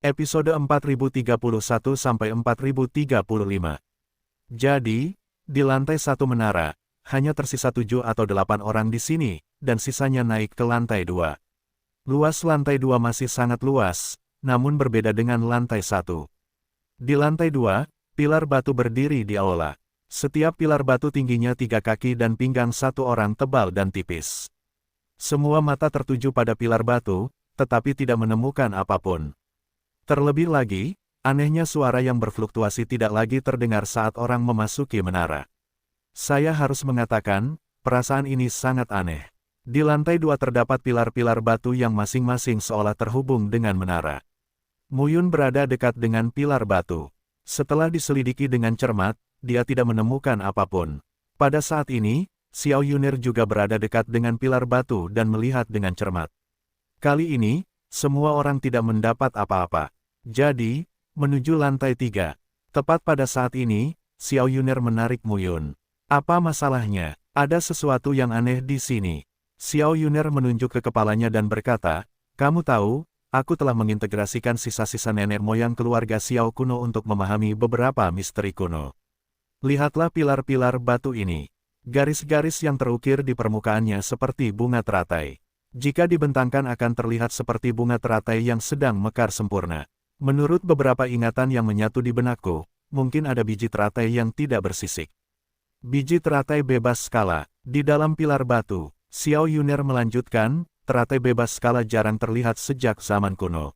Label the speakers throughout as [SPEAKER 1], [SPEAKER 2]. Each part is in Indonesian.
[SPEAKER 1] Episode 4031-4035. Jadi, di lantai satu menara, hanya tersisa 7 atau 8 orang di sini, dan sisanya naik ke lantai 2. Luas lantai 2 masih sangat luas, namun berbeda dengan lantai 1. Di lantai 2, pilar batu berdiri di aula. Setiap pilar batu tingginya 3 kaki dan pinggang satu orang tebal dan tipis. Semua mata tertuju pada pilar batu, tetapi tidak menemukan apapun. Terlebih lagi, anehnya suara yang berfluktuasi tidak lagi terdengar saat orang memasuki menara. Saya harus mengatakan, perasaan ini sangat aneh. Di lantai 2 terdapat pilar-pilar batu yang masing-masing seolah terhubung dengan menara. Muyun berada dekat dengan pilar batu. Setelah diselidiki dengan cermat, dia tidak menemukan apapun. Pada saat ini, Xiao Yunir juga berada dekat dengan pilar batu dan melihat dengan cermat. Kali ini, semua orang tidak mendapat apa-apa. Jadi, menuju lantai 3. Tepat pada saat ini, Xiao Yunir menarik Muyun. Apa masalahnya? Ada sesuatu yang aneh di sini. Xiao Yunir menunjuk ke kepalanya dan berkata, "Kamu tahu, aku telah mengintegrasikan sisa-sisa nenek moyang keluarga Xiao kuno untuk memahami beberapa misteri kuno. Lihatlah pilar-pilar batu ini. Garis-garis yang terukir di permukaannya seperti bunga teratai. Jika dibentangkan akan terlihat seperti bunga teratai yang sedang mekar sempurna. Menurut beberapa ingatan yang menyatu di benakku, mungkin ada biji teratai yang tidak bersisik. Biji teratai bebas skala. Di dalam pilar batu, Xiao Yunir melanjutkan, teratai bebas skala jarang terlihat sejak zaman kuno.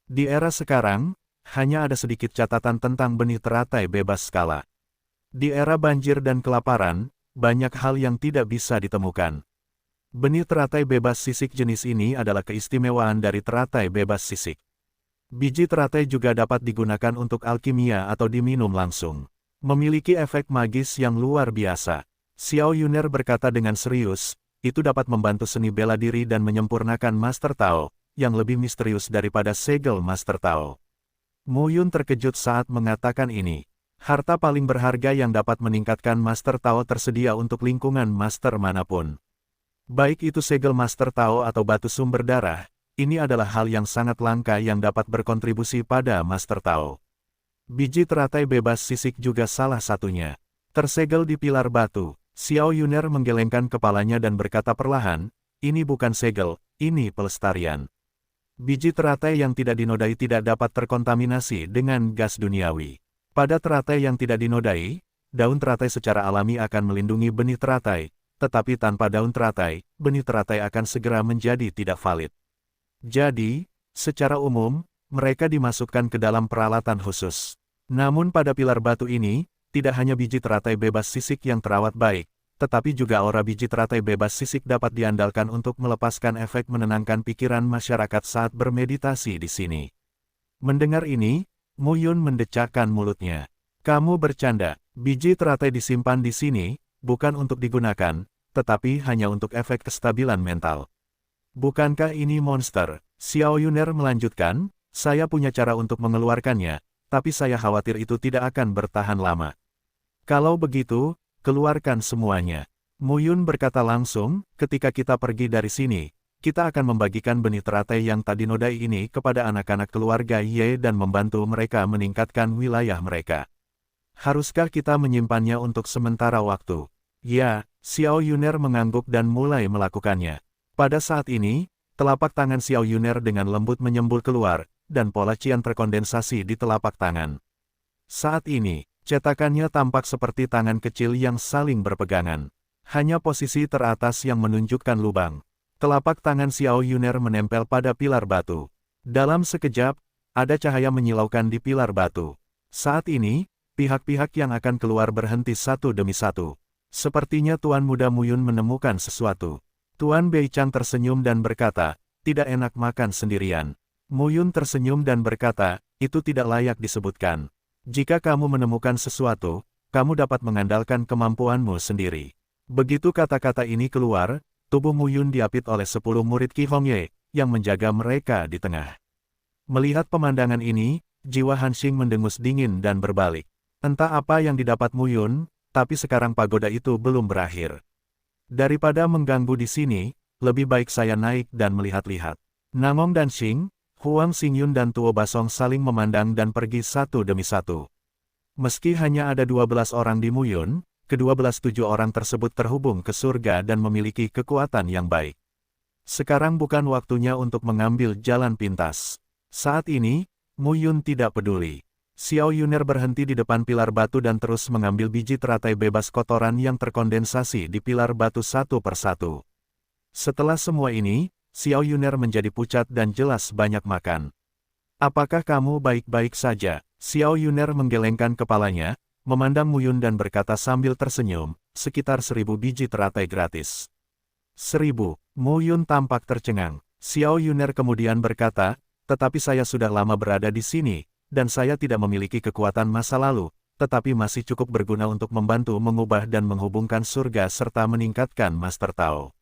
[SPEAKER 1] Di era sekarang, hanya ada sedikit catatan tentang benih teratai bebas skala. Di era banjir dan kelaparan, banyak hal yang tidak bisa ditemukan. Benih teratai bebas sisik jenis ini adalah keistimewaan dari teratai bebas sisik. Biji teratai juga dapat digunakan untuk alkimia atau diminum langsung. Memiliki efek magis yang luar biasa. Xiao Yunir berkata dengan serius, itu dapat membantu seni bela diri dan menyempurnakan Master Tao, yang lebih misterius daripada segel Master Tao. Muyun terkejut saat mengatakan ini. Harta paling berharga yang dapat meningkatkan Master Tao tersedia untuk lingkungan Master manapun. Baik itu segel Master Tao atau batu sumber darah, ini adalah hal yang sangat langka yang dapat berkontribusi pada Master Tao. Biji teratai bebas sisik juga salah satunya. Tersegel di pilar batu, Xiao Yunir menggelengkan kepalanya dan berkata perlahan, ini bukan segel, ini pelestarian. Biji teratai yang tidak dinodai tidak dapat terkontaminasi dengan gas duniawi. Pada teratai yang tidak dinodai, daun teratai secara alami akan melindungi benih teratai. Tetapi tanpa daun teratai, benih teratai akan segera menjadi tidak valid. Jadi, secara umum, mereka dimasukkan ke dalam peralatan khusus. Namun pada pilar batu ini, tidak hanya biji teratai bebas sisik yang terawat baik, tetapi juga aura biji teratai bebas sisik dapat diandalkan untuk melepaskan efek menenangkan pikiran masyarakat saat bermeditasi di sini. Mendengar ini, Muyun mendecakkan mulutnya. Kamu bercanda, biji teratai disimpan di sini, bukan untuk digunakan, tetapi hanya untuk efek kestabilan mental. Bukankah ini monster? Xiao Yunir melanjutkan, saya punya cara untuk mengeluarkannya, tapi saya khawatir itu tidak akan bertahan lama. Kalau begitu, keluarkan semuanya. Muyun berkata langsung, ketika kita pergi dari sini, kita akan membagikan benih teratai yang tak dinodai ini kepada anak-anak keluarga Ye dan membantu mereka meningkatkan wilayah mereka. Haruskah kita menyimpannya untuk sementara waktu? Ya, Xiao Yunir mengangguk dan mulai melakukannya. Pada saat ini, telapak tangan Xiao Yunir dengan lembut menyembul keluar, dan pola cian terkondensasi di telapak tangan. Saat ini, cetakannya tampak seperti tangan kecil yang saling berpegangan. Hanya posisi teratas yang menunjukkan lubang. Telapak tangan Xiao Yunir menempel pada pilar batu. Dalam sekejap, ada cahaya menyilaukan di pilar batu. Saat ini, pihak-pihak yang akan keluar berhenti satu demi satu. Sepertinya Tuan Muda Muyun menemukan sesuatu. Tuan Beichang tersenyum dan berkata, tidak enak makan sendirian. Muyun tersenyum dan berkata, itu tidak layak disebutkan. Jika kamu menemukan sesuatu, kamu dapat mengandalkan kemampuanmu sendiri. Begitu kata-kata ini keluar, tubuh Muyun diapit oleh 10 murid Qi Hongye, yang menjaga mereka di tengah. Melihat pemandangan ini, jiwa Han Xing mendengus dingin dan berbalik. Entah apa yang didapat Muyun, tapi sekarang pagoda itu belum berakhir. Daripada mengganggu di sini, lebih baik saya naik dan melihat-lihat. Nangong dan Xing, Huang Xingyun dan Tuo Basong saling memandang dan pergi satu demi satu. Meski hanya ada 12 orang di Muyun, ke-12 orang tersebut terhubung ke surga dan memiliki kekuatan yang baik. Sekarang bukan waktunya untuk mengambil jalan pintas. Saat ini, Muyun tidak peduli. Xiao Yuner berhenti di depan pilar batu dan terus mengambil biji teratai bebas kotoran yang terkondensasi di pilar batu satu persatu. Setelah semua ini, Xiao Yuner menjadi pucat dan jelas banyak makan. Apakah kamu baik-baik saja? Xiao Yuner menggelengkan kepalanya, memandang Muyun dan berkata sambil tersenyum, sekitar 1000 biji teratai gratis. 1000, Muyun tampak tercengang. Xiao Yuner kemudian berkata, tetapi saya sudah lama berada di sini, dan saya tidak memiliki kekuatan masa lalu, tetapi masih cukup berguna untuk membantu mengubah dan menghubungkan surga serta meningkatkan Master Tao.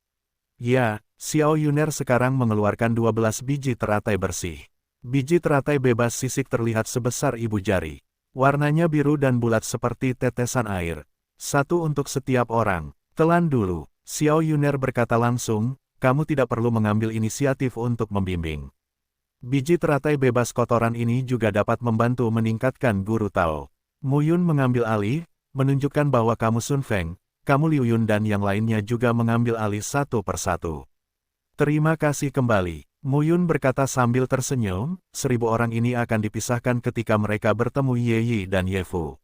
[SPEAKER 1] Ya, Xiao Yuner sekarang mengeluarkan 12 biji teratai bersih. Biji teratai bebas sisik terlihat sebesar ibu jari. Warnanya biru dan bulat seperti tetesan air. Satu untuk setiap orang. Telan dulu. Xiao Yuner berkata langsung, kamu tidak perlu mengambil inisiatif untuk membimbing. Biji teratai bebas kotoran ini juga dapat membantu meningkatkan guru Tao. Muyun mengambil alih, menunjukkan bahwa kamu Sun Feng, kamu Liu Yun dan yang lainnya juga mengambil alih satu persatu. Terima kasih kembali. Muyun berkata sambil tersenyum, 1000 orang ini akan dipisahkan ketika mereka bertemu Ye Yi dan Ye Fu.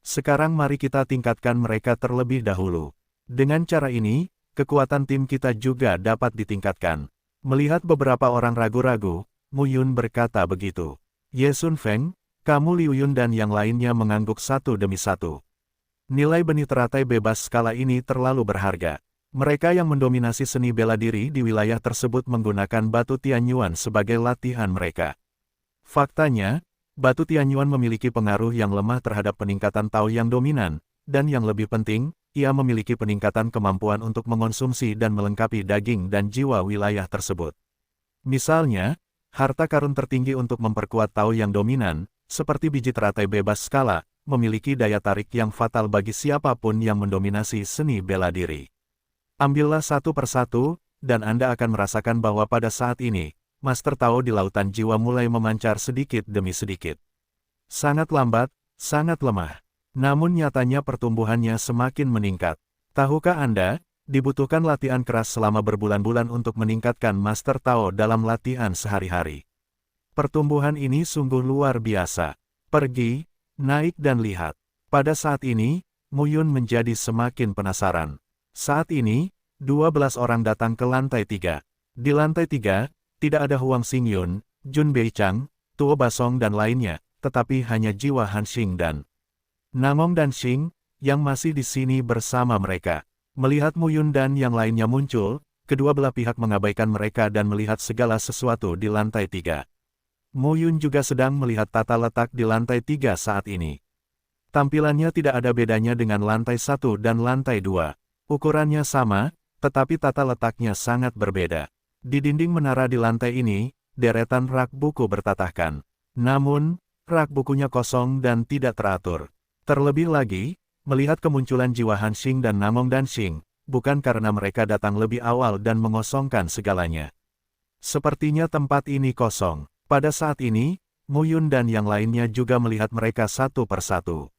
[SPEAKER 1] Sekarang mari kita tingkatkan mereka terlebih dahulu. Dengan cara ini, kekuatan tim kita juga dapat ditingkatkan. Melihat beberapa orang ragu-ragu, Muyun berkata begitu. Ye Sun Feng, kamu Liu Yun dan yang lainnya mengangguk satu demi satu. Nilai benih teratai bebas skala ini terlalu berharga. Mereka yang mendominasi seni bela diri di wilayah tersebut menggunakan batu Tianyuan sebagai latihan mereka. Faktanya, batu Tianyuan memiliki pengaruh yang lemah terhadap peningkatan Tao yang dominan, dan yang lebih penting, ia memiliki peningkatan kemampuan untuk mengonsumsi dan melengkapi daging dan jiwa wilayah tersebut. Misalnya, harta karun tertinggi untuk memperkuat Tao yang dominan, seperti biji teratai bebas skala, memiliki daya tarik yang fatal bagi siapapun yang mendominasi seni bela diri. Ambillah satu persatu, dan Anda akan merasakan bahwa pada saat ini, Master Tao di lautan jiwa mulai memancar sedikit demi sedikit. Sangat lambat, sangat lemah. Namun nyatanya pertumbuhannya semakin meningkat. Tahukah Anda, dibutuhkan latihan keras selama berbulan-bulan untuk meningkatkan Master Tao dalam latihan sehari-hari. Pertumbuhan ini sungguh luar biasa. Pergi, naik dan lihat. Pada saat ini, Muyun menjadi semakin penasaran. Saat ini, 12 orang datang ke lantai 3. Di lantai 3, tidak ada Huang Xingyun, Jun Beichang, Tuo Basong dan lainnya, tetapi hanya Jiwa Hanxing dan Namong dan Xing, yang masih di sini bersama mereka. Melihat Muyun dan yang lainnya muncul, kedua belah pihak mengabaikan mereka dan melihat segala sesuatu di lantai 3. Muyun juga sedang melihat tata letak di lantai 3 saat ini. Tampilannya tidak ada bedanya dengan lantai 1 dan lantai 2. Ukurannya sama, tetapi tata letaknya sangat berbeda. Di dinding menara di lantai ini, deretan rak buku bertatahkan. Namun, rak bukunya kosong dan tidak teratur. Terlebih lagi, melihat kemunculan Jiwa Hanxing dan Namong dan Xing, bukan karena mereka datang lebih awal dan mengosongkan segalanya. Sepertinya tempat ini kosong. Pada saat ini, Muyun dan yang lainnya juga melihat mereka satu persatu.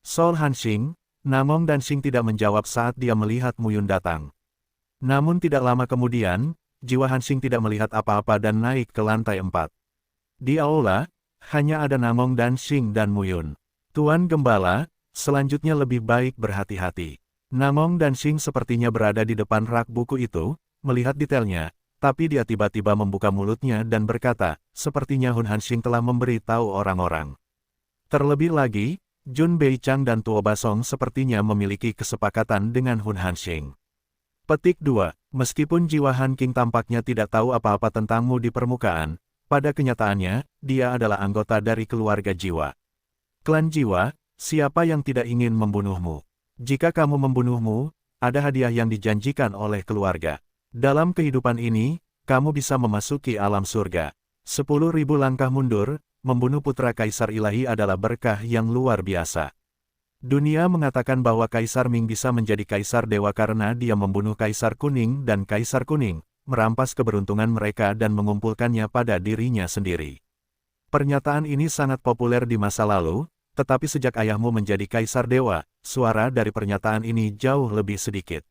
[SPEAKER 1] Sol Hanxing, Namong dan Xing tidak menjawab saat dia melihat Muyun datang. Namun tidak lama kemudian, Jiwa Hanxing tidak melihat apa-apa dan naik ke lantai 4. Di aula, hanya ada Namong dan Xing dan Muyun. Tuan Gembala, selanjutnya lebih baik berhati-hati. Namong dan Xing sepertinya berada di depan rak buku itu, melihat detailnya, tapi dia tiba-tiba membuka mulutnya dan berkata, sepertinya Hun Hanxing telah memberi tahu orang-orang. Terlebih lagi, Jun Beichang dan Tuo Basong sepertinya memiliki kesepakatan dengan Hun Hanxing. Petik 2. Meskipun Jiwa Hanqing tampaknya tidak tahu apa-apa tentangmu di permukaan, pada kenyataannya, dia adalah anggota dari keluarga Jiwa. Klan Jiwa, siapa yang tidak ingin membunuhmu? Jika kamu membunuhmu, ada hadiah yang dijanjikan oleh keluarga. Dalam kehidupan ini, kamu bisa memasuki alam surga. 10.000 langkah mundur, membunuh putra Kaisar Ilahi adalah berkah yang luar biasa. Dunia mengatakan bahwa Kaisar Ming bisa menjadi Kaisar Dewa karena dia membunuh Kaisar Kuning dan Kaisar Kuning, merampas keberuntungan mereka dan mengumpulkannya pada dirinya sendiri. Pernyataan ini sangat populer di masa lalu, tetapi sejak ayahmu menjadi kaisar dewa, suara dari pernyataan ini jauh lebih sedikit.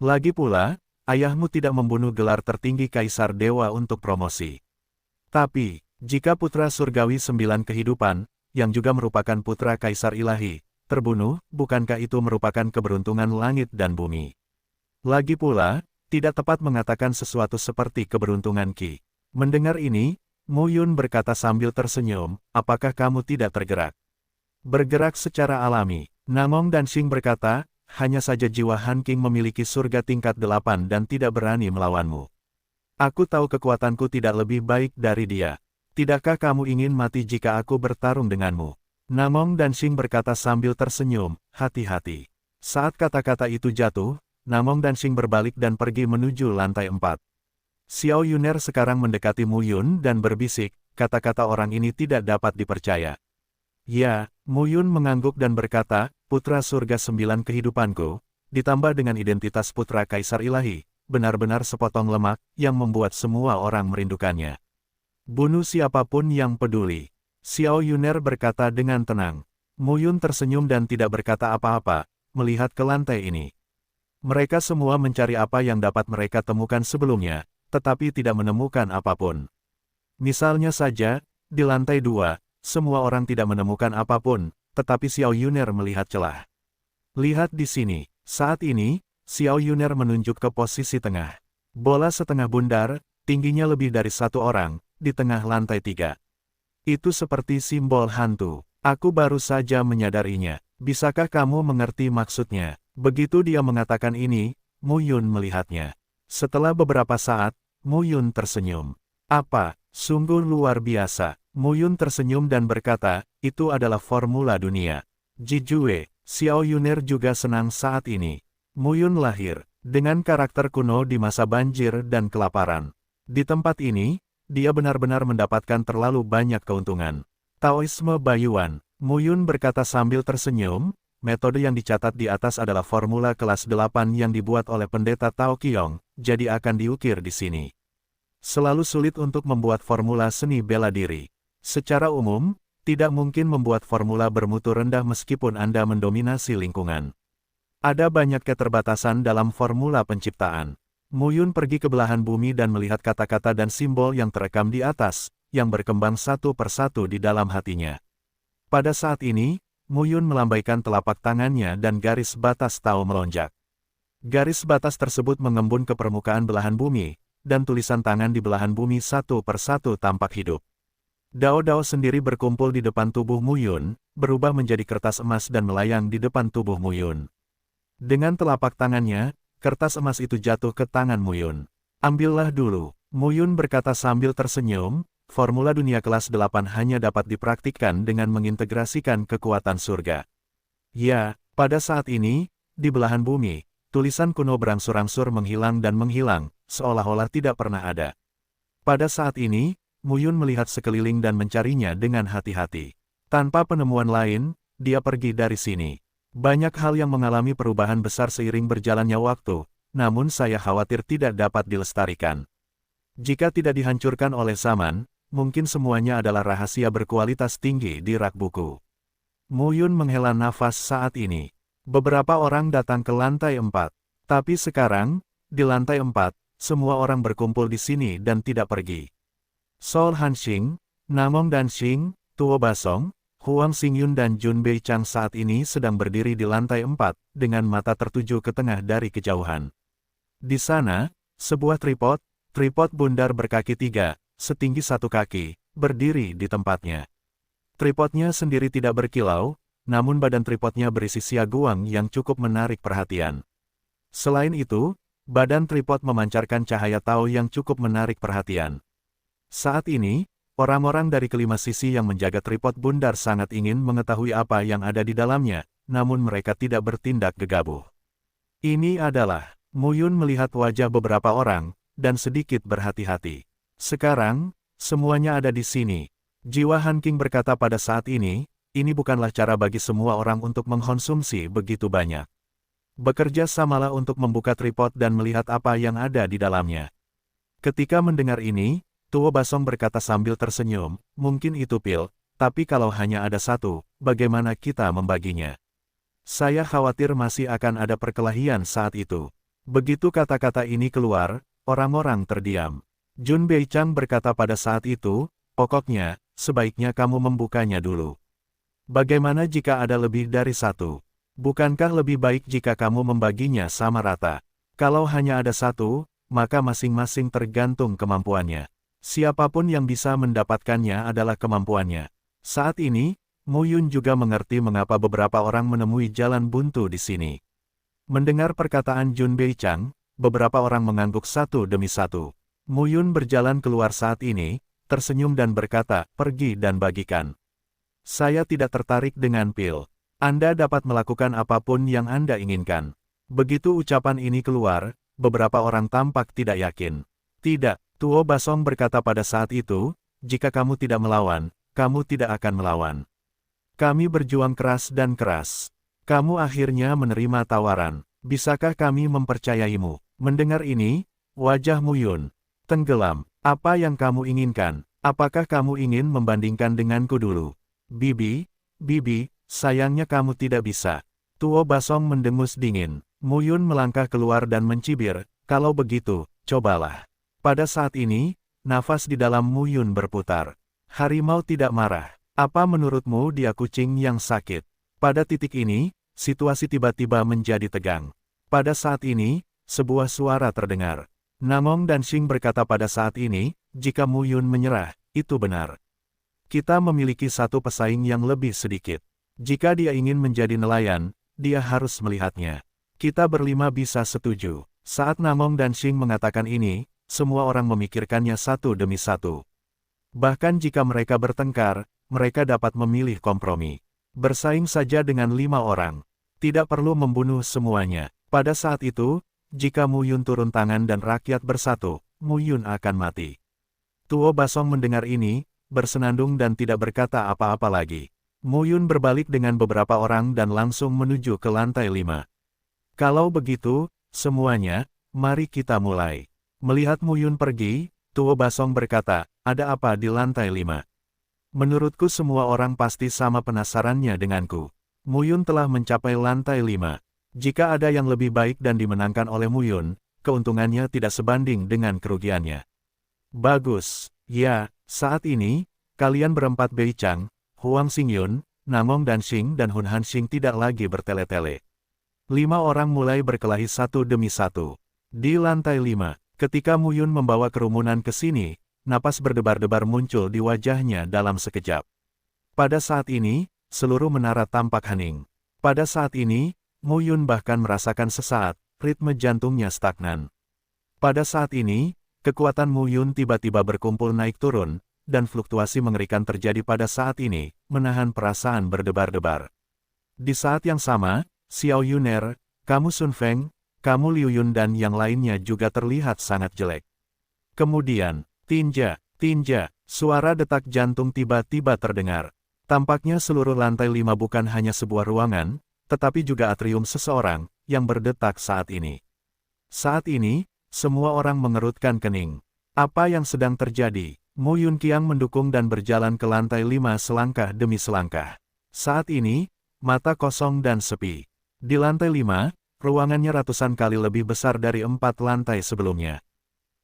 [SPEAKER 1] Lagi pula, ayahmu tidak membunuh gelar tertinggi kaisar dewa untuk promosi. Tapi, jika putra surgawi 9 kehidupan, yang juga merupakan putra kaisar ilahi, terbunuh, bukankah itu merupakan keberuntungan langit dan bumi? Lagi pula, tidak tepat mengatakan sesuatu seperti keberuntungan Ki. Mendengar ini, Mu Yun berkata sambil tersenyum, apakah kamu tidak tergerak? Bergerak secara alami. Namong dan Xing berkata, hanya saja jiwa Han King memiliki surga tingkat 8 dan tidak berani melawanmu. Aku tahu kekuatanku tidak lebih baik dari dia. Tidakkah kamu ingin mati jika aku bertarung denganmu? Namong dan Xing berkata sambil tersenyum, hati-hati. Saat kata-kata itu jatuh, Namong dan Xing berbalik dan pergi menuju lantai 4. Xiao Yuner sekarang mendekati Mu Yun dan berbisik, kata-kata orang ini tidak dapat dipercaya. Ya, Mu Yun mengangguk dan berkata, putra surga 9 kehidupanku, ditambah dengan identitas putra kaisar ilahi, benar-benar sepotong lemak, yang membuat semua orang merindukannya. Bunuh siapapun yang peduli. Xiao Yuner berkata dengan tenang. Mu Yun tersenyum dan tidak berkata apa-apa, melihat ke lantai ini. Mereka semua mencari apa yang dapat mereka temukan sebelumnya, tetapi tidak menemukan apapun. Misalnya saja, di lantai 2, semua orang tidak menemukan apapun, tetapi Xiao Yuner melihat celah. Lihat di sini, saat ini, Xiao Yuner menunjuk ke posisi tengah. Bola setengah bundar, tingginya lebih dari 1 orang, di tengah lantai 3. Itu seperti simbol hantu. Aku baru saja menyadarinya. Bisakah kamu mengerti maksudnya? Begitu dia mengatakan ini, Mu Yun melihatnya. Setelah beberapa saat, Mu Yun tersenyum. Apa? Sungguh luar biasa. Mu Yun tersenyum dan berkata, itu adalah formula dunia. Jijue, Xiao Yuner juga senang saat ini. Mu Yun lahir, dengan karakter kuno di masa banjir dan kelaparan. Di tempat ini, dia benar-benar mendapatkan terlalu banyak keuntungan. Taoisme Baiyuan, Mu Yun berkata sambil tersenyum, metode yang dicatat di atas adalah formula kelas 8 yang dibuat oleh pendeta Tao Qiong, jadi akan diukir di sini. Selalu sulit untuk membuat formula seni bela diri. Secara umum, tidak mungkin membuat formula bermutu rendah meskipun Anda mendominasi lingkungan. Ada banyak keterbatasan dalam formula penciptaan. Mu Yun pergi ke belahan bumi dan melihat kata-kata dan simbol yang terekam di atas, yang berkembang satu persatu di dalam hatinya. Pada saat ini, Mu Yun melambaikan telapak tangannya dan garis batas Tao melonjak. Garis batas tersebut mengembun ke permukaan belahan bumi, dan tulisan tangan di belahan bumi satu persatu tampak hidup. Dao-dao sendiri berkumpul di depan tubuh Mu Yun, berubah menjadi kertas emas dan melayang di depan tubuh Mu Yun. Dengan telapak tangannya, kertas emas itu jatuh ke tangan Mu Yun. Ambillah dulu, Mu Yun berkata sambil tersenyum. Formula dunia kelas 8 hanya dapat dipraktikkan dengan mengintegrasikan kekuatan surga. Ya, pada saat ini, di belahan bumi, tulisan kuno berangsur-angsur menghilang dan menghilang, seolah-olah tidak pernah ada. Pada saat ini, Mu Yun melihat sekeliling dan mencarinya dengan hati-hati. Tanpa penemuan lain, dia pergi dari sini. Banyak hal yang mengalami perubahan besar seiring berjalannya waktu, namun saya khawatir tidak dapat dilestarikan. Jika tidak dihancurkan oleh zaman, mungkin semuanya adalah rahasia berkualitas tinggi di rak buku. Mu Yun menghela nafas saat ini. Beberapa orang datang ke lantai 4. Tapi sekarang, di lantai 4, semua orang berkumpul di sini dan tidak pergi. Sol Hanxing, Namong dan Xing, Tuo Basong, Huang Xingyun dan Jun Bei Chang saat ini sedang berdiri di lantai 4, dengan mata tertuju ke tengah dari kejauhan. Di sana, sebuah tripod bundar berkaki 3, setinggi 1 kaki, berdiri di tempatnya. Tripodnya sendiri tidak berkilau, namun badan tripodnya berisi siaguang yang cukup menarik perhatian. Selain itu, badan tripod memancarkan cahaya Tao yang cukup menarik perhatian. Saat ini, orang-orang dari kelima sisi yang menjaga tripod bundar sangat ingin mengetahui apa yang ada di dalamnya, namun mereka tidak bertindak gegabah. Ini adalah, Mu Yun melihat wajah beberapa orang, dan sedikit berhati-hati. Sekarang, semuanya ada di sini. Jiwa Han King berkata pada saat ini bukanlah cara bagi semua orang untuk mengkonsumsi begitu banyak. Bekerja samalah untuk membuka tripod dan melihat apa yang ada di dalamnya. Ketika mendengar ini, Tuo Basong berkata sambil tersenyum, mungkin itu pil, tapi kalau hanya ada satu, bagaimana kita membaginya? Saya khawatir masih akan ada perkelahian saat itu. Begitu kata-kata ini keluar, orang-orang terdiam. Jun Beichang berkata pada saat itu, pokoknya, sebaiknya kamu membukanya dulu. Bagaimana jika ada lebih dari satu? Bukankah lebih baik jika kamu membaginya sama rata? Kalau hanya ada satu, maka masing-masing tergantung kemampuannya. Siapapun yang bisa mendapatkannya adalah kemampuannya. Saat ini, Mu Yun juga mengerti mengapa beberapa orang menemui jalan buntu di sini. Mendengar perkataan Jun Beichang, beberapa orang mengangguk satu demi satu. Mu Yun berjalan keluar saat ini, tersenyum dan berkata, pergi dan bagikan. Saya tidak tertarik dengan pil. Anda dapat melakukan apapun yang Anda inginkan. Begitu ucapan ini keluar, beberapa orang tampak tidak yakin. Tidak, Tuo Basong berkata pada saat itu, jika kamu tidak melawan, kamu tidak akan melawan. Kami berjuang keras dan keras. Kamu akhirnya menerima tawaran. Bisakah kami mempercayaimu? Mendengar ini, wajah Mu Yun tenggelam. Apa yang kamu inginkan? Apakah kamu ingin membandingkan denganku dulu? Bibi, sayangnya kamu tidak bisa. Tuo Basong mendengus dingin. Mu Yun melangkah keluar dan mencibir, kalau begitu, cobalah. Pada saat ini, nafas di dalam Mu Yun berputar. Harimau tidak marah. Apa menurutmu dia kucing yang sakit? Pada titik ini, situasi tiba-tiba menjadi tegang. Pada saat ini, sebuah suara terdengar. Namong dan Xing berkata pada saat ini, jika Mu Yun menyerah, itu benar. Kita memiliki satu pesaing yang lebih sedikit. Jika dia ingin menjadi nelayan, dia harus melihatnya. Kita berlima bisa setuju. Saat Namong dan Xing mengatakan ini, semua orang memikirkannya satu demi satu. Bahkan jika mereka bertengkar, mereka dapat memilih kompromi. Bersaing saja dengan 5 orang. Tidak perlu membunuh semuanya. Pada saat itu, jika Mu Yun turun tangan dan rakyat bersatu, Mu Yun akan mati. Tuo Basong mendengar ini, bersenandung dan tidak berkata apa-apa lagi. Mu Yun berbalik dengan beberapa orang dan langsung menuju ke lantai 5. Kalau begitu, semuanya, mari kita mulai. Melihat Mu Yun pergi, Tuo Basong berkata, ada apa di lantai 5? Menurutku semua orang pasti sama penasarannya denganku. Mu Yun telah mencapai lantai 5. Jika ada yang lebih baik dan dimenangkan oleh Mu Yun, keuntungannya tidak sebanding dengan kerugiannya. Bagus. Ya, saat ini, kalian berempat Beichang, Huang Xingyun, Namong dan Xing dan Hun Hanxing tidak lagi bertele-tele. 5 orang mulai berkelahi satu demi satu. Di lantai 5, ketika Mu Yun membawa kerumunan ke sini, napas berdebar-debar muncul di wajahnya dalam sekejap. Pada saat ini, seluruh menara tampak hening. Pada saat ini, Mu Yun bahkan merasakan sesaat, ritme jantungnya stagnan. Pada saat ini, kekuatan Mu Yun tiba-tiba berkumpul naik turun, dan fluktuasi mengerikan terjadi pada saat ini, menahan perasaan berdebar-debar. Di saat yang sama, Xiao Yuner, kamu Sun Feng, kamu Liu Yun dan yang lainnya juga terlihat sangat jelek. Kemudian, tinja, suara detak jantung tiba-tiba terdengar. Tampaknya seluruh lantai 5 bukan hanya sebuah ruangan, tetapi juga atrium seseorang, yang berdetak saat ini. Saat ini, semua orang mengerutkan kening. Apa yang sedang terjadi? Mu Yun Qiang mendukung dan berjalan ke lantai 5 selangkah demi selangkah. Saat ini, mata kosong dan sepi. Di lantai 5, ruangannya ratusan kali lebih besar dari 4 lantai sebelumnya.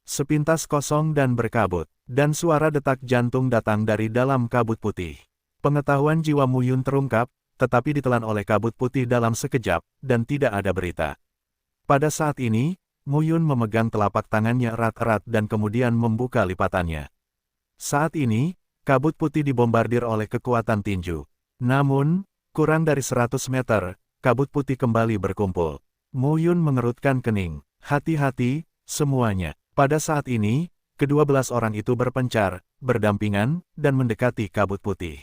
[SPEAKER 1] Sepintas kosong dan berkabut, dan suara detak jantung datang dari dalam kabut putih. Pengetahuan jiwa Mu Yun terungkap, tetapi ditelan oleh kabut putih dalam sekejap, dan tidak ada berita. Pada saat ini, Mu Yun memegang telapak tangannya erat-erat dan kemudian membuka lipatannya. Saat ini, kabut putih dibombardir oleh kekuatan tinju. Namun, kurang dari 100 meter, kabut putih kembali berkumpul. Mu Yun mengerutkan kening. Hati-hati, semuanya. Pada saat ini, ke-12 orang itu berpencar, berdampingan, dan mendekati kabut putih.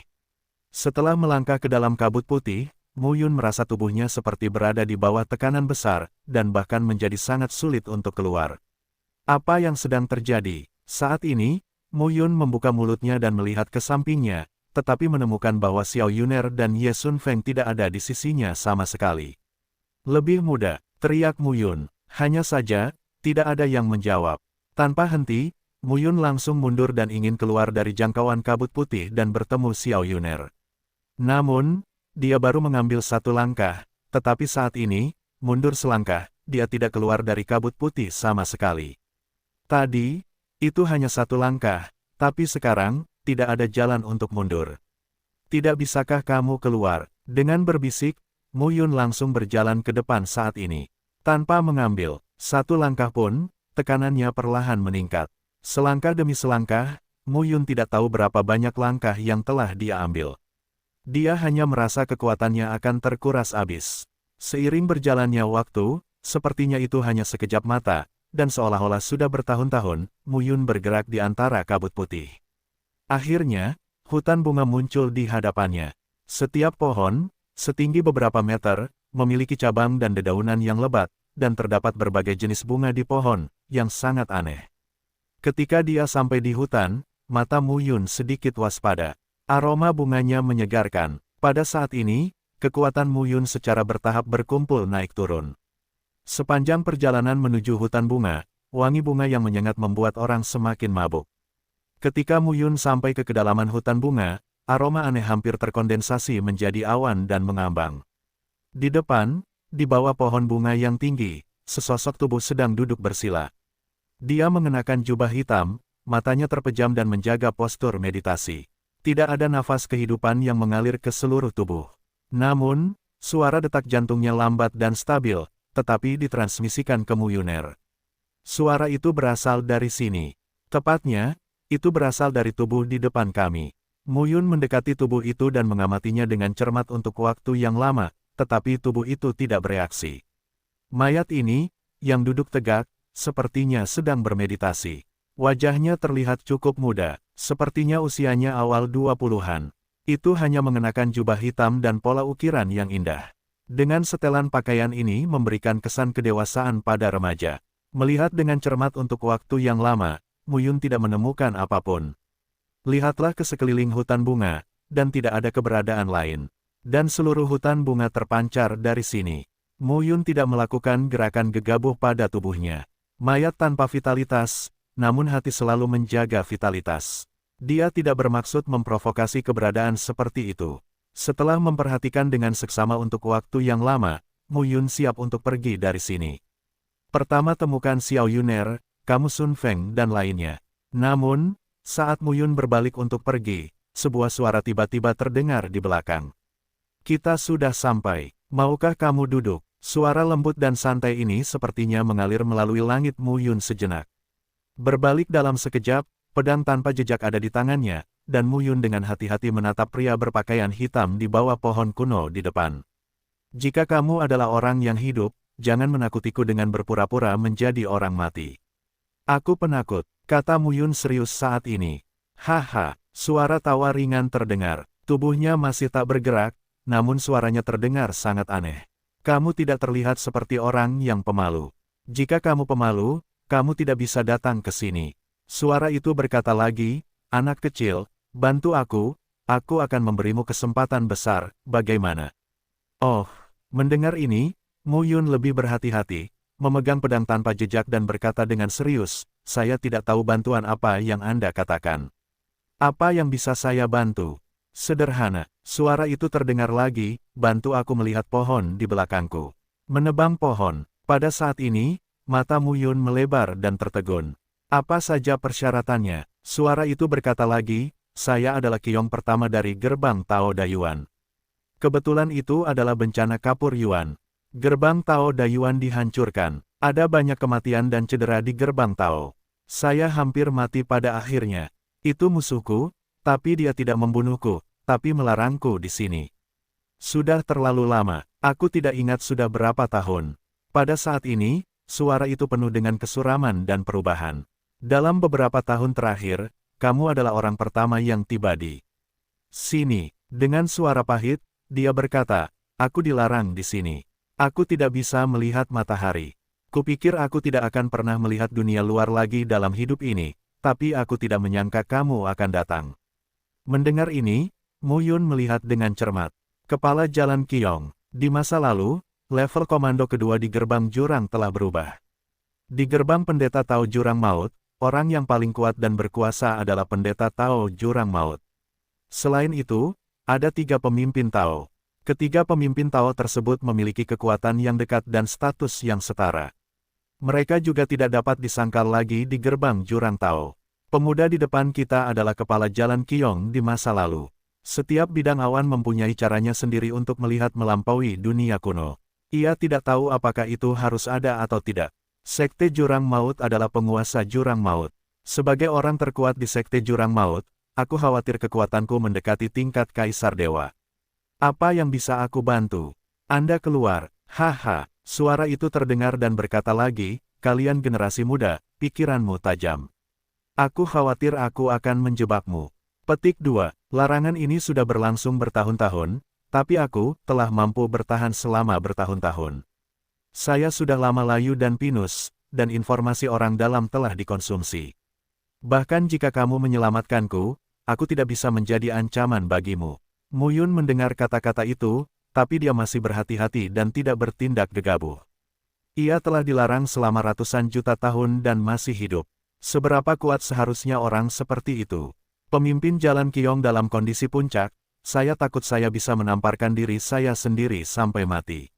[SPEAKER 1] Setelah melangkah ke dalam kabut putih, Mu Yun merasa tubuhnya seperti berada di bawah tekanan besar, dan bahkan menjadi sangat sulit untuk keluar. Apa yang sedang terjadi? Saat ini, Mu Yun membuka mulutnya dan melihat ke sampingnya, tetapi menemukan bahwa Xiao Yuner dan Ye Sun Feng tidak ada di sisinya sama sekali. Lebih mudah, teriak Mu Yun. Hanya saja, tidak ada yang menjawab. Tanpa henti, Mu Yun langsung mundur dan ingin keluar dari jangkauan kabut putih dan bertemu Xiao Yuner. Namun, dia baru mengambil satu langkah, tetapi saat ini, mundur selangkah, dia tidak keluar dari kabut putih sama sekali. Tadi, itu hanya satu langkah, tapi sekarang, tidak ada jalan untuk mundur. Tidak bisakah kamu keluar? Dengan berbisik, Mu Yun langsung berjalan ke depan saat ini. Tanpa mengambil satu langkah pun, tekanannya perlahan meningkat. Selangkah demi selangkah, Mu Yun tidak tahu berapa banyak langkah yang telah dia ambil. Dia hanya merasa kekuatannya akan terkuras habis. Seiring berjalannya waktu, sepertinya itu hanya sekejap mata, dan seolah-olah sudah bertahun-tahun, Mu Yun bergerak di antara kabut putih. Akhirnya, hutan bunga muncul di hadapannya. Setiap pohon, setinggi beberapa meter, memiliki cabang dan dedaunan yang lebat, dan terdapat berbagai jenis bunga di pohon, yang sangat aneh. Ketika dia sampai di hutan, mata Mu Yun sedikit waspada. Aroma bunganya menyegarkan. Pada saat ini, kekuatan Mu Yun secara bertahap berkumpul naik turun. Sepanjang perjalanan menuju hutan bunga, wangi bunga yang menyengat membuat orang semakin mabuk. Ketika Mu Yun sampai ke kedalaman hutan bunga, aroma aneh hampir terkondensasi menjadi awan dan mengambang. Di depan, di bawah pohon bunga yang tinggi, sesosok tubuh sedang duduk bersila. Dia mengenakan jubah hitam, matanya terpejam dan menjaga postur meditasi. Tidak ada nafas kehidupan yang mengalir ke seluruh tubuh. Namun, suara detak jantungnya lambat dan stabil, tetapi ditransmisikan ke Mu Yuner. Suara itu berasal dari sini. Tepatnya, itu berasal dari tubuh di depan kami. Mu Yun mendekati tubuh itu dan mengamatinya dengan cermat untuk waktu yang lama, tetapi tubuh itu tidak bereaksi. Mayat ini, yang duduk tegak, sepertinya sedang bermeditasi. Wajahnya terlihat cukup muda, sepertinya usianya awal 20-an. Itu hanya mengenakan jubah hitam dan pola ukiran yang indah. Dengan setelan pakaian ini memberikan kesan kedewasaan pada remaja. Melihat dengan cermat untuk waktu yang lama, Mu Yun tidak menemukan apapun. Lihatlah ke sekeliling hutan bunga, dan tidak ada keberadaan lain. Dan seluruh hutan bunga terpancar dari sini. Mu Yun tidak melakukan gerakan gegabah pada tubuhnya. Mayat tanpa vitalitas, namun hati selalu menjaga vitalitas. Dia tidak bermaksud memprovokasi keberadaan seperti itu. Setelah memperhatikan dengan seksama untuk waktu yang lama, Mu Yun siap untuk pergi dari sini. Pertama temukan Xiao Yuner, kamu Sun Feng dan lainnya. Namun, saat Mu Yun berbalik untuk pergi, sebuah suara tiba-tiba terdengar di belakang. Kita sudah sampai, maukah kamu duduk? Suara lembut dan santai ini sepertinya mengalir melalui langit Mu Yun sejenak. Berbalik dalam sekejap, pedang tanpa jejak ada di tangannya, dan Mu Yun dengan hati-hati menatap pria berpakaian hitam di bawah pohon kuno di depan. Jika kamu adalah orang yang hidup, jangan menakutiku dengan berpura-pura menjadi orang mati. Aku penakut, kata Mu Yun serius saat ini. Haha, suara tawa ringan terdengar, tubuhnya masih tak bergerak, namun suaranya terdengar sangat aneh. Kamu tidak terlihat seperti orang yang pemalu. Jika kamu pemalu, kamu tidak bisa datang ke sini. Suara itu berkata lagi, anak kecil, bantu aku akan memberimu kesempatan besar, bagaimana? Oh, mendengar ini, Mu Yun lebih berhati-hati, memegang pedang tanpa jejak dan berkata dengan serius, saya tidak tahu bantuan apa yang Anda katakan. Apa yang bisa saya bantu? Sederhana, suara itu terdengar lagi, bantu aku melihat pohon di belakangku. Menebang pohon, pada saat ini, mata Mu Yun melebar dan tertegun. Apa saja persyaratannya? Suara itu berkata lagi, saya adalah Qiyong pertama dari gerbang Tao Dayuan. Kebetulan itu adalah bencana kapur Yuan. Gerbang Tao Dayuan dihancurkan. Ada banyak kematian dan cedera di gerbang Tao. Saya hampir mati pada akhirnya. Itu musuhku, tapi dia tidak membunuhku, tapi melarangku di sini. Sudah terlalu lama, aku tidak ingat sudah berapa tahun. Pada saat ini, suara itu penuh dengan kesuraman dan perubahan. Dalam beberapa tahun terakhir, kamu adalah orang pertama yang tiba di sini. Dengan suara pahit, dia berkata, aku dilarang di sini. Aku tidak bisa melihat matahari. Kupikir aku tidak akan pernah melihat dunia luar lagi dalam hidup ini, tapi aku tidak menyangka kamu akan datang. Mendengar ini, Mu Yun melihat dengan cermat. Kepala Jalan Qiyong. Di masa lalu, level komando kedua di gerbang jurang telah berubah. Di gerbang pendeta Tao Jurang Maut, orang yang paling kuat dan berkuasa adalah pendeta Tao Jurang Maut. Selain itu, ada 3 pemimpin Tao. Ketiga pemimpin Tao tersebut memiliki kekuatan yang dekat dan status yang setara. Mereka juga tidak dapat disangkal lagi di gerbang jurang Tao. Pemuda di depan kita adalah kepala Jalan Qiyong di masa lalu. Setiap bidang awan mempunyai caranya sendiri untuk melihat melampaui dunia kuno. Ia tidak tahu apakah itu harus ada atau tidak. Sekte Jurang Maut adalah penguasa Jurang Maut. Sebagai orang terkuat di Sekte Jurang Maut, aku khawatir kekuatanku mendekati tingkat Kaisar Dewa. Apa yang bisa aku bantu? Anda keluar. Haha, suara itu terdengar dan berkata lagi, kalian generasi muda, pikiranmu tajam. Aku khawatir aku akan menjebakmu. Petik 2. Larangan ini sudah berlangsung bertahun-tahun, tapi aku telah mampu bertahan selama bertahun-tahun. Saya sudah lama layu dan pinus, dan informasi orang dalam telah dikonsumsi. Bahkan jika kamu menyelamatkanku, aku tidak bisa menjadi ancaman bagimu. Mu Yun mendengar kata-kata itu, tapi dia masih berhati-hati dan tidak bertindak gegabah. Ia telah dilarang selama ratusan juta tahun dan masih hidup. Seberapa kuat seharusnya orang seperti itu? Pemimpin Jalan Qiyong dalam kondisi puncak, saya takut saya bisa menamparkan diri saya sendiri sampai mati.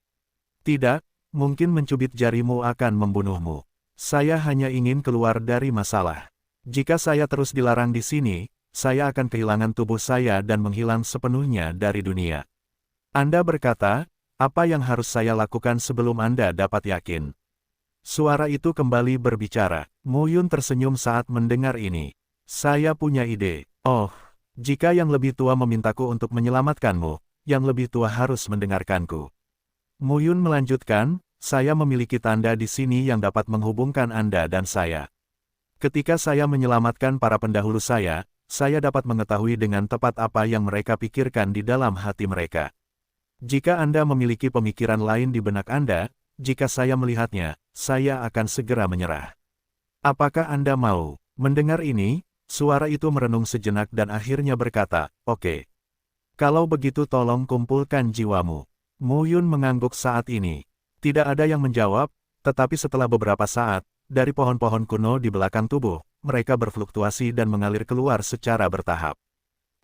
[SPEAKER 1] Tidak, mungkin mencubit jarimu akan membunuhmu. Saya hanya ingin keluar dari masalah. Jika saya terus dilarang di sini, saya akan kehilangan tubuh saya dan menghilang sepenuhnya dari dunia. Anda berkata, apa yang harus saya lakukan sebelum Anda dapat yakin? Suara itu kembali berbicara. Mu Yun tersenyum saat mendengar ini. Saya punya ide. Oh, jika yang lebih tua memintaku untuk menyelamatkanmu, yang lebih tua harus mendengarkanku. Mu Yun melanjutkan, saya memiliki tanda di sini yang dapat menghubungkan Anda dan saya. Ketika saya menyelamatkan para pendahulu saya dapat mengetahui dengan tepat apa yang mereka pikirkan di dalam hati mereka. Jika Anda memiliki pemikiran lain di benak Anda, jika saya melihatnya, saya akan segera menyerah. Apakah Anda mau? Mendengar ini, suara itu merenung sejenak dan akhirnya berkata, oke. Kalau begitu tolong kumpulkan jiwamu. Mu Yun mengangguk saat ini. Tidak ada yang menjawab, tetapi setelah beberapa saat, dari pohon-pohon kuno di belakang tubuh, mereka berfluktuasi dan mengalir keluar secara bertahap.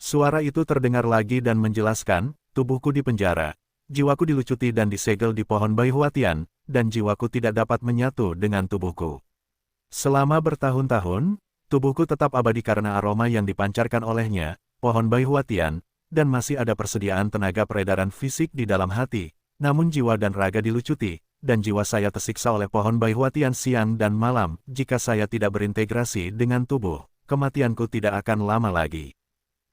[SPEAKER 1] Suara itu terdengar lagi dan menjelaskan, tubuhku dipenjara, jiwaku dilucuti dan disegel di pohon Baihuatian, dan jiwaku tidak dapat menyatu dengan tubuhku. Selama bertahun-tahun, tubuhku tetap abadi karena aroma yang dipancarkan olehnya, pohon Baihuatian, dan masih ada persediaan tenaga peredaran fisik di dalam hati, namun jiwa dan raga dilucuti, dan jiwa saya tersiksa oleh pohon Baihuatian siang dan malam. Jika saya tidak berintegrasi dengan tubuh, kematianku tidak akan lama lagi.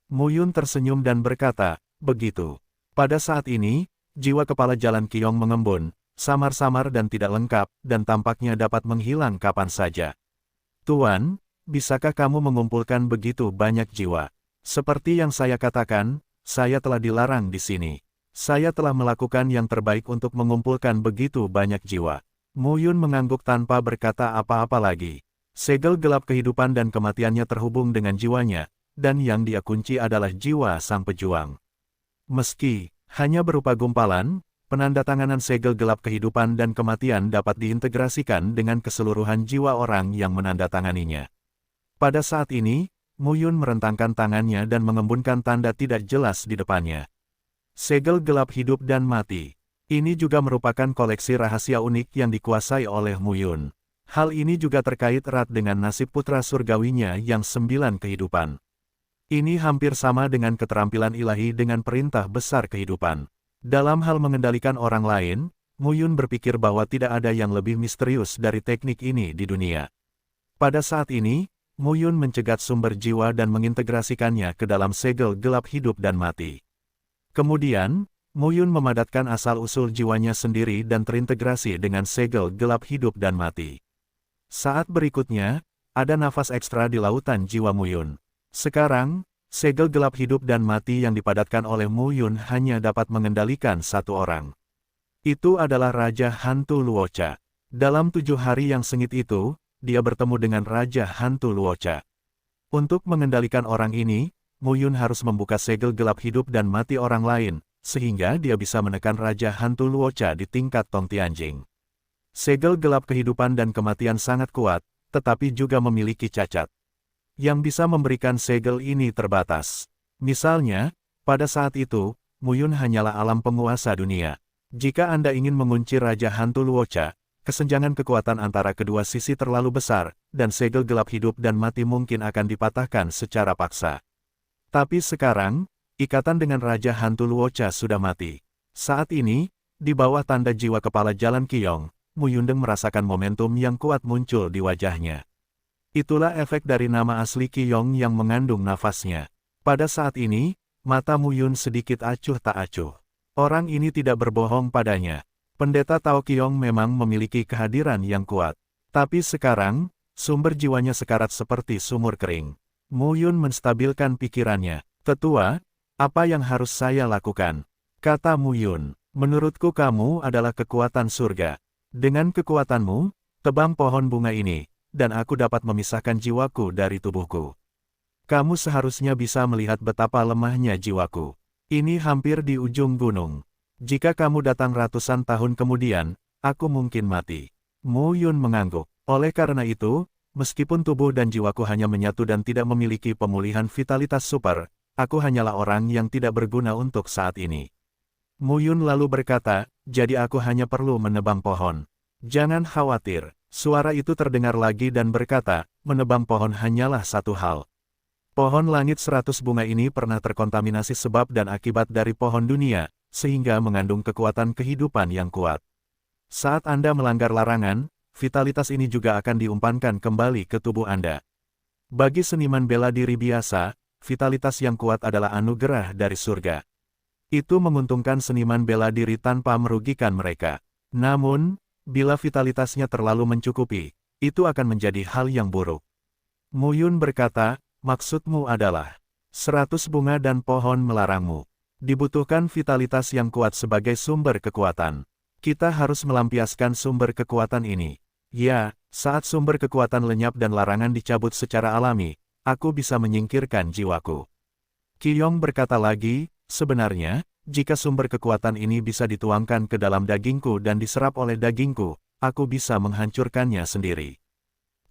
[SPEAKER 1] Mu Yun tersenyum dan berkata, begitu. Pada saat ini, jiwa kepala Jalan Qiyong mengembun, samar-samar dan tidak lengkap, dan tampaknya dapat menghilang kapan saja. Tuan, bisakah kamu mengumpulkan begitu banyak jiwa? Seperti yang saya katakan, saya telah dilarang di sini. Saya telah melakukan yang terbaik untuk mengumpulkan begitu banyak jiwa. Mu Yun mengangguk tanpa berkata apa-apa lagi. Segel gelap kehidupan dan kematiannya terhubung dengan jiwanya, dan yang dia kunci adalah jiwa sang pejuang. Meski hanya berupa gumpalan, penandatanganan segel gelap kehidupan dan kematian dapat diintegrasikan dengan keseluruhan jiwa orang yang menandatanganinya. Pada saat ini, Mu Yun merentangkan tangannya dan mengembunkan tanda tidak jelas di depannya. Segel gelap hidup dan mati. Ini juga merupakan koleksi rahasia unik yang dikuasai oleh Mu Yun. Hal ini juga terkait erat dengan nasib putra surgawinya yang 9 kehidupan. Ini hampir sama dengan keterampilan ilahi dengan perintah besar kehidupan. Dalam hal mengendalikan orang lain, Mu Yun berpikir bahwa tidak ada yang lebih misterius dari teknik ini di dunia. Pada saat ini, Mu Yun mencegat sumber jiwa dan mengintegrasikannya ke dalam segel gelap hidup dan mati. Kemudian, Mu Yun memadatkan asal-usul jiwanya sendiri dan terintegrasi dengan segel gelap hidup dan mati. Saat berikutnya, ada nafas ekstra di lautan jiwa Mu Yun. Sekarang, segel gelap hidup dan mati yang dipadatkan oleh Mu Yun hanya dapat mengendalikan satu orang. Itu adalah Raja Hantu Luocha. Dalam 7 hari yang sengit itu, dia bertemu dengan Raja Hantu Luocha. Untuk mengendalikan orang ini, Mu Yun harus membuka segel gelap hidup dan mati orang lain, sehingga dia bisa menekan Raja Hantu Luocha di tingkat Tong Tianjing. Segel gelap kehidupan dan kematian sangat kuat, tetapi juga memiliki cacat. Yang bisa memberikan segel ini terbatas. Misalnya, pada saat itu, Muyun hanyalah alam penguasa dunia. Jika Anda ingin mengunci Raja Hantu Luocha, kesenjangan kekuatan antara kedua sisi terlalu besar, dan segel gelap hidup dan mati mungkin akan dipatahkan secara paksa. Tapi sekarang, ikatan dengan Raja Hantu Luocha sudah mati. Saat ini, di bawah tanda jiwa kepala Jalan Qiyong, Muyundeng merasakan momentum yang kuat muncul di wajahnya. Itulah efek dari nama asli Qiyong yang mengandung nafasnya. Pada saat ini, mata Muyun sedikit acuh tak acuh. Orang ini tidak berbohong padanya. Pendeta Tao Qiyong memang memiliki kehadiran yang kuat. Tapi sekarang, sumber jiwanya sekarat seperti sumur kering. Muyun menstabilkan pikirannya. Tetua, apa yang harus saya lakukan? Kata Muyun, menurutku kamu adalah kekuatan surga. Dengan kekuatanmu, tebang pohon bunga ini, dan aku dapat memisahkan jiwaku dari tubuhku. Kamu seharusnya bisa melihat betapa lemahnya jiwaku. Ini hampir di ujung gunung. Jika kamu datang ratusan tahun kemudian, aku mungkin mati. Muyun mengangguk. Oleh karena itu, meskipun tubuh dan jiwaku hanya menyatu dan tidak memiliki pemulihan vitalitas super, aku hanyalah orang yang tidak berguna untuk saat ini. Muyun lalu berkata, jadi aku hanya perlu menebang pohon. Jangan khawatir. Suara itu terdengar lagi dan berkata, menebang pohon hanyalah satu hal. Pohon langit 100 bunga ini pernah terkontaminasi sebab dan akibat dari pohon dunia, sehingga mengandung kekuatan kehidupan yang kuat. Saat Anda melanggar larangan, vitalitas ini juga akan diumpankan kembali ke tubuh Anda. Bagi seniman bela diri biasa, vitalitas yang kuat adalah anugerah dari surga. Itu menguntungkan seniman bela diri tanpa merugikan mereka. Namun, bila vitalitasnya terlalu mencukupi, itu akan menjadi hal yang buruk. Muyun berkata, maksudmu adalah 100 bunga dan pohon melarangmu. Dibutuhkan vitalitas yang kuat sebagai sumber kekuatan. Kita harus melampiaskan sumber kekuatan ini. Ya, saat sumber kekuatan lenyap dan larangan dicabut secara alami, aku bisa menyingkirkan jiwaku. Qiyong berkata lagi, sebenarnya, jika sumber kekuatan ini bisa dituangkan ke dalam dagingku dan diserap oleh dagingku, aku bisa menghancurkannya sendiri.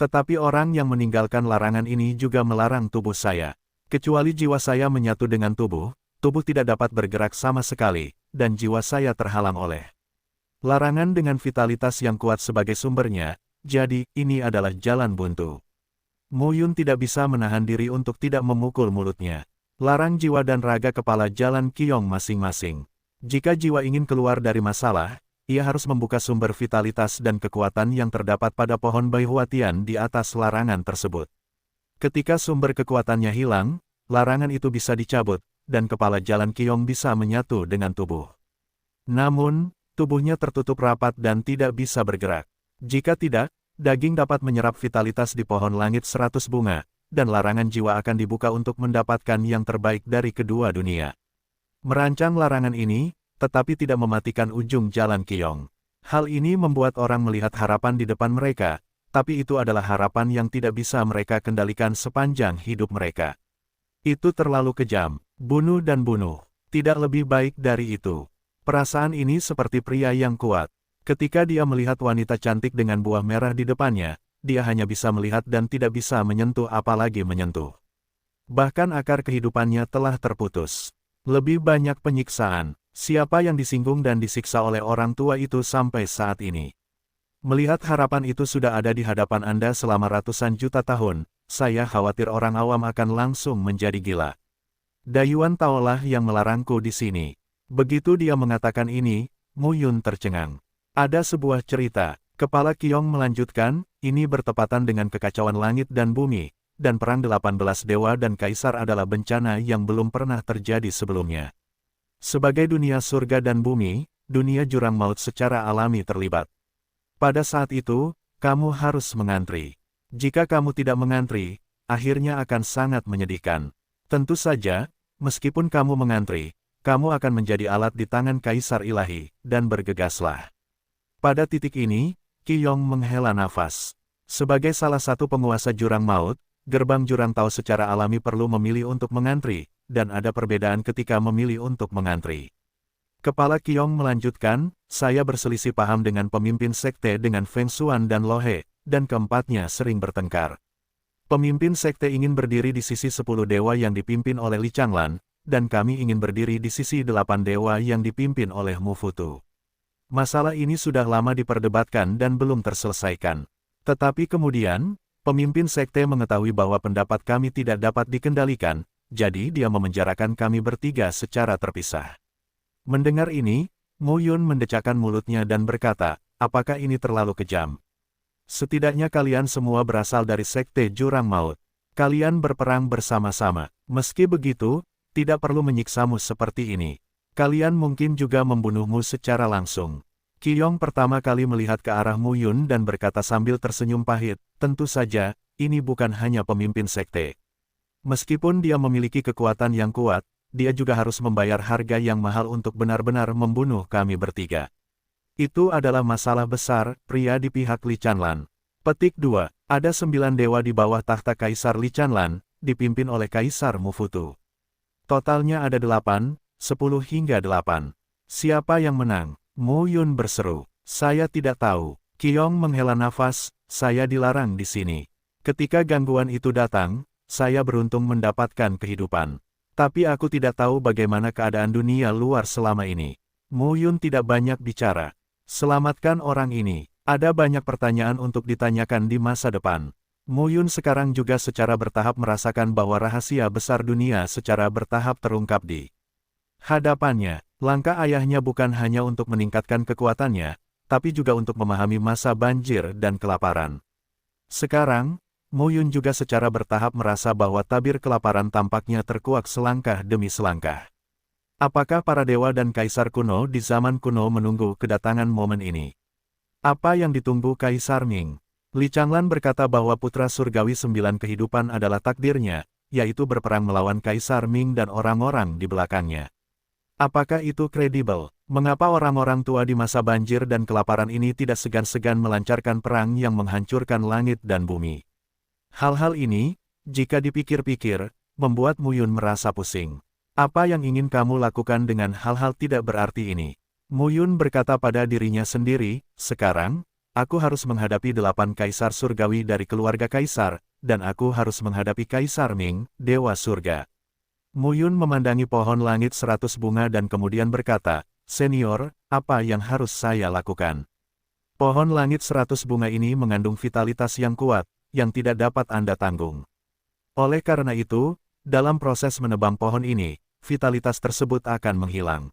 [SPEAKER 1] Tetapi orang yang meninggalkan larangan ini juga melarang tubuh saya. Kecuali jiwa saya menyatu dengan tubuh tidak dapat bergerak sama sekali, dan jiwa saya terhalang oleh larangan dengan vitalitas yang kuat sebagai sumbernya, jadi ini adalah jalan buntu. Muyun tidak bisa menahan diri untuk tidak memukul mulutnya. Larang jiwa dan raga kepala Jalan Qiyong masing-masing. Jika jiwa ingin keluar dari masalah, ia harus membuka sumber vitalitas dan kekuatan yang terdapat pada pohon Baihuatian di atas larangan tersebut. Ketika sumber kekuatannya hilang, larangan itu bisa dicabut, dan kepala Jalan Qiyong bisa menyatu dengan tubuh. Namun, tubuhnya tertutup rapat dan tidak bisa bergerak. Jika tidak, daging dapat menyerap vitalitas di pohon langit 100 bunga, dan larangan jiwa akan dibuka untuk mendapatkan yang terbaik dari kedua dunia. Merancang larangan ini, tetapi tidak mematikan ujung Jalan Qiyong. Hal ini membuat orang melihat harapan di depan mereka, tapi itu adalah harapan yang tidak bisa mereka kendalikan sepanjang hidup mereka. Itu terlalu kejam, bunuh dan bunuh. Tidak lebih baik dari itu. Perasaan ini seperti pria yang kuat. Ketika dia melihat wanita cantik dengan buah merah di depannya, dia hanya bisa melihat dan tidak bisa menyentuh apalagi menyentuh. Bahkan akar kehidupannya telah terputus. Lebih banyak penyiksaan. Siapa yang disinggung dan disiksa oleh orang tua itu sampai saat ini? Melihat harapan itu sudah ada di hadapan Anda selama ratusan juta tahun, saya khawatir orang awam akan langsung menjadi gila. Dayuan Taolah yang melarangku di sini. Begitu dia mengatakan ini, Muyun tercengang. Ada sebuah cerita, kepala Qiyong melanjutkan, ini bertepatan dengan kekacauan langit dan bumi, dan perang 18 dewa dan kaisar adalah bencana yang belum pernah terjadi sebelumnya. Sebagai dunia surga dan bumi, dunia jurang maut secara alami terlibat. Pada saat itu, kamu harus mengantri. Jika kamu tidak mengantri, akhirnya akan sangat menyedihkan. Tentu saja, meskipun kamu mengantri, kamu akan menjadi alat di tangan Kaisar Ilahi, dan bergegaslah. Pada titik ini, Qiyong menghela nafas. Sebagai salah satu penguasa jurang maut, gerbang jurang Tao secara alami perlu memilih untuk mengantri, dan ada perbedaan ketika memilih untuk mengantri. Kepala Qiyong melanjutkan, saya berselisih paham dengan pemimpin sekte dengan Feng Xuan dan Lohe, dan keempatnya sering bertengkar. Pemimpin sekte ingin berdiri di sisi 10 dewa yang dipimpin oleh Li Changlan, dan kami ingin berdiri di sisi 8 dewa yang dipimpin oleh Mufutu. Masalah ini sudah lama diperdebatkan dan belum terselesaikan. Tetapi kemudian, pemimpin sekte mengetahui bahwa pendapat kami tidak dapat dikendalikan, jadi dia memenjarakan kami bertiga secara terpisah. Mendengar ini, Mu Yun mendecakkan mulutnya dan berkata, apakah ini terlalu kejam? Setidaknya kalian semua berasal dari sekte Jurang Maut. Kalian berperang bersama-sama. Meski begitu, tidak perlu menyiksamu seperti ini. Kalian mungkin juga membunuhmu secara langsung. Qiyong pertama kali melihat ke arah Mu Yun dan berkata sambil tersenyum pahit, tentu saja, ini bukan hanya pemimpin sekte. Meskipun dia memiliki kekuatan yang kuat, dia juga harus membayar harga yang mahal untuk benar-benar membunuh kami bertiga. Itu adalah masalah besar, pria di pihak Li Changlan. Petik 2. Ada 9 dewa di bawah tahta Kaisar Li Changlan, dipimpin oleh Kaisar Mufutu. Totalnya ada 8, 10 hingga 8. Siapa yang menang? Mu Yun berseru. Saya tidak tahu. Qiyong menghela nafas, saya dilarang di sini. Ketika gangguan itu datang, saya beruntung mendapatkan kehidupan. Tapi aku tidak tahu bagaimana keadaan dunia luar selama ini. Mu Yun tidak banyak bicara. Selamatkan orang ini. Ada banyak pertanyaan untuk ditanyakan di masa depan. Mu Yun sekarang juga secara bertahap merasakan bahwa rahasia besar dunia secara bertahap terungkap di hadapannya. Langkah ayahnya bukan hanya untuk meningkatkan kekuatannya, tapi juga untuk memahami masa banjir dan kelaparan. Sekarang, Mu Yun juga secara bertahap merasa bahwa tabir kelaparan tampaknya terkuak selangkah demi selangkah. Apakah para dewa dan kaisar kuno di zaman kuno menunggu kedatangan momen ini? Apa yang ditunggu Kaisar Ming? Li Changlan berkata bahwa putra surgawi 9 kehidupan adalah takdirnya, yaitu berperang melawan Kaisar Ming dan orang-orang di belakangnya. Apakah itu kredibel? Mengapa orang-orang tua di masa banjir dan kelaparan ini tidak segan-segan melancarkan perang yang menghancurkan langit dan bumi? Hal-hal ini, jika dipikir-pikir, membuat Mu Yun merasa pusing. Apa yang ingin kamu lakukan dengan hal-hal tidak berarti ini? Mu Yun berkata pada dirinya sendiri, sekarang, aku harus menghadapi 8 kaisar surgawi dari keluarga kaisar, dan aku harus menghadapi Kaisar Ming, Dewa Surga. Mu Yun memandangi pohon langit 100 bunga dan kemudian berkata, Senior, apa yang harus saya lakukan? Pohon langit 100 bunga ini mengandung vitalitas yang kuat, yang tidak dapat Anda tanggung. Oleh karena itu, dalam proses menebang pohon ini, vitalitas tersebut akan menghilang.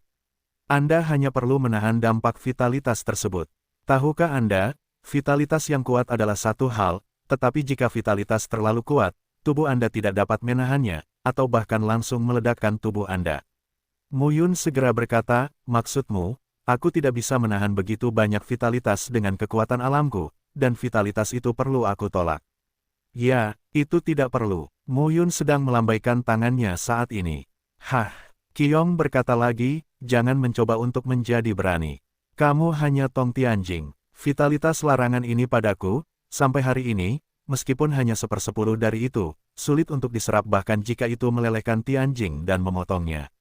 [SPEAKER 1] Anda hanya perlu menahan dampak vitalitas tersebut. Tahukah Anda, vitalitas yang kuat adalah satu hal, tetapi jika vitalitas terlalu kuat, tubuh Anda tidak dapat menahannya, atau bahkan langsung meledakkan tubuh Anda. Mu Yun segera berkata, maksudmu, aku tidak bisa menahan begitu banyak vitalitas dengan kekuatan alamku, dan vitalitas itu perlu aku tolak. Ya, itu tidak perlu. Mu Yun sedang melambaikan tangannya saat ini. Hah, Qiyong berkata lagi, jangan mencoba untuk menjadi berani. Kamu hanya Tong Tianjing. Vitalitas larangan ini padaku, sampai hari ini, meskipun hanya 1/10 dari itu, sulit untuk diserap bahkan jika itu melelehkan Tianjing dan memotongnya.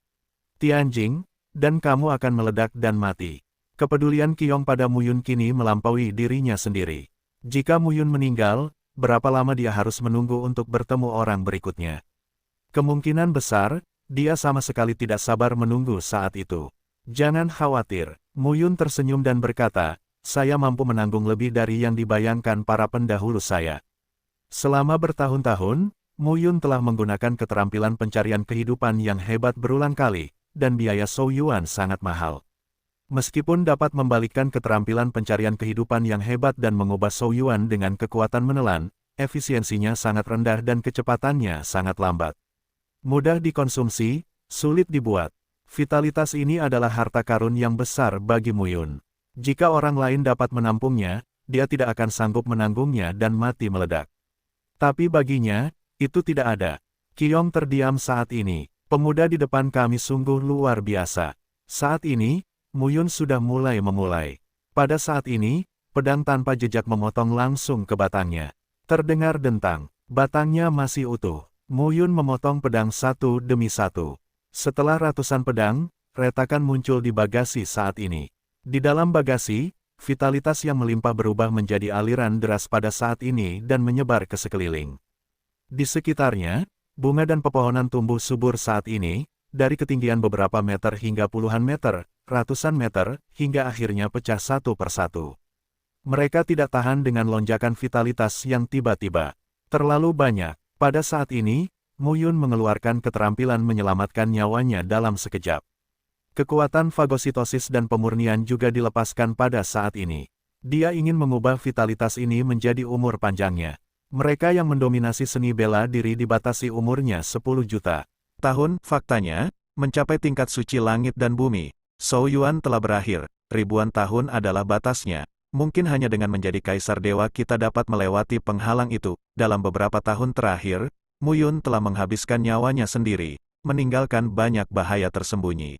[SPEAKER 1] Tianjing, dan kamu akan meledak dan mati. Kepedulian Qiyong pada Mu Yun kini melampaui dirinya sendiri. Jika Mu Yun meninggal, berapa lama dia harus menunggu untuk bertemu orang berikutnya? Kemungkinan besar, dia sama sekali tidak sabar menunggu saat itu. Jangan khawatir, Mu Yun tersenyum dan berkata, saya mampu menanggung lebih dari yang dibayangkan para pendahulu saya. Selama bertahun-tahun, Mu Yun telah menggunakan keterampilan pencarian kehidupan yang hebat berulang kali, dan biaya Shou Yuan sangat mahal. Meskipun dapat membalikkan keterampilan pencarian kehidupan yang hebat dan mengubah Shou Yuan dengan kekuatan menelan, efisiensinya sangat rendah dan kecepatannya sangat lambat. Mudah dikonsumsi, sulit dibuat. Vitalitas ini adalah harta karun yang besar bagi Mu Yun. Jika orang lain dapat menampungnya, dia tidak akan sanggup menanggungnya dan mati meledak. Tapi baginya, itu tidak ada. Qiyong terdiam saat ini. Pemuda di depan kami sungguh luar biasa. Saat ini, Mu Yun sudah memulai. Pada saat ini, pedang tanpa jejak memotong langsung ke batangnya. Terdengar dentang. Batangnya masih utuh. Mu Yun memotong pedang satu demi satu. Setelah ratusan pedang, retakan muncul di bagasi saat ini. Di dalam bagasi, Vitalitas yang melimpah berubah menjadi aliran deras pada saat ini dan menyebar ke sekeliling. Di sekitarnya, bunga dan pepohonan tumbuh subur saat ini, dari ketinggian beberapa meter hingga puluhan meter, ratusan meter, hingga akhirnya pecah satu persatu. Mereka tidak tahan dengan lonjakan vitalitas yang tiba-tiba. Terlalu banyak. Pada saat ini, Mu Yun mengeluarkan keterampilan menyelamatkan nyawanya dalam sekejap. Kekuatan fagositosis dan pemurnian juga dilepaskan pada saat ini. Dia ingin mengubah vitalitas ini menjadi umur panjangnya. Mereka yang mendominasi seni bela diri dibatasi umurnya 10 juta tahun. Faktanya, mencapai tingkat suci langit dan bumi, Zhou Yuan telah berakhir. Ribuan tahun adalah batasnya. Mungkin hanya dengan menjadi kaisar dewa kita dapat melewati penghalang itu. Dalam beberapa tahun terakhir, Mu Yun telah menghabiskan nyawanya sendiri, meninggalkan banyak bahaya tersembunyi.